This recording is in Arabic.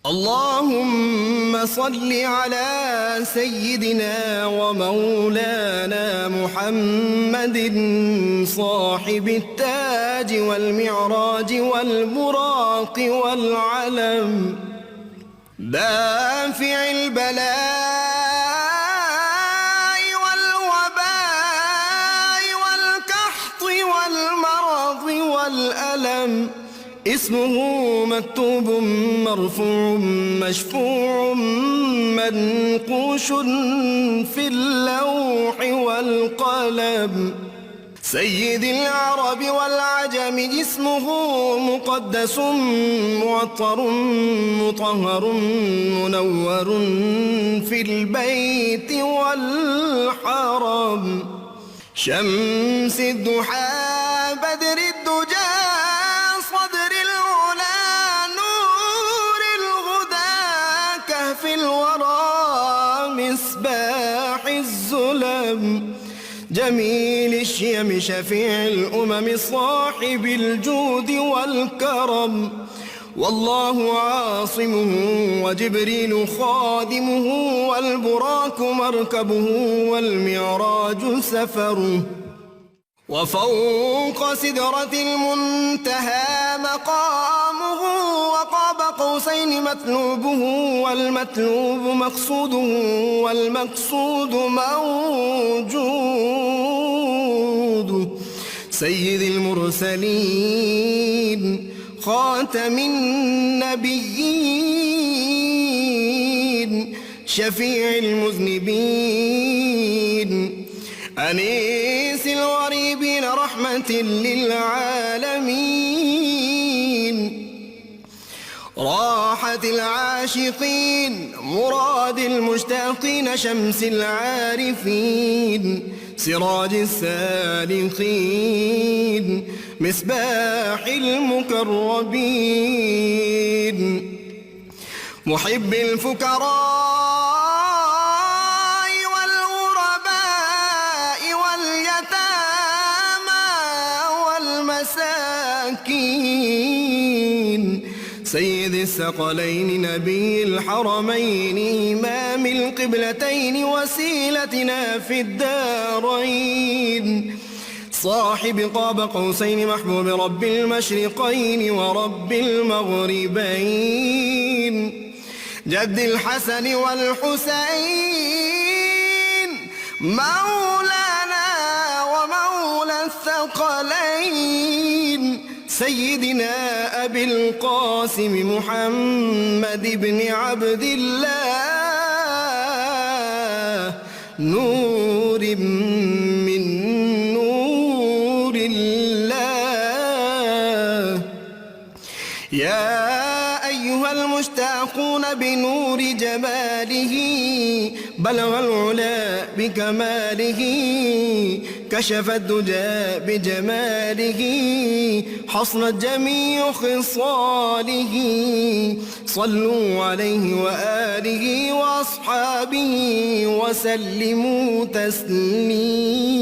اللهم صل على سيدنا ومولانا محمد صاحب التاج والمعراج والبراق والعلم، دافع البلاء والوباء والقحط والمرض والألم، اسمه مكتوب مرفوع مشفوع منقوش في اللوح والقلم، سيد العرب والعجم، اسمه مقدس معطر مطهر منور في البيت والحرم، شمس الضحى بدر الدجى صدر العلا نور الهدى كهف الورى مصباح الظلم، جميل الشيم شفيع الأمم صاحب الجود والكرم، والله عاصمه وجبريل خادمه والبراق مركبه والمعراج سفره، وفوق سدرة المنتهى مقامه وقاب قوسين مطلوبه والمطلوب مقصوده والمقصود موجود، سيد المرسلين خاتم النبيين شفيع المذنبين أنيس الغريبين رحمة للعالمين، راحة العاشقين مراد المشتاقين شمس العارفين سراج السالكين مصباح المقربين، محب الفقراء والمساكين، سيد الثقلين نبي الحرمين إمام القبلتين وسيلتنا في الدارين، صاحب قاب قوسين محبوب رب المشرقين ورب المغربين، جد الحسن والحسين مولانا ومولى الثقلين، سيدنا أبي القاسم محمد بن عبد الله نور من نور الله، يا أيها المشتاقون بنور جماله بلغ العلا بكماله كشف الدجى بجماله حصلت جميع خصاله، صلوا عليه وآله وأصحابه وسلموا تسليما.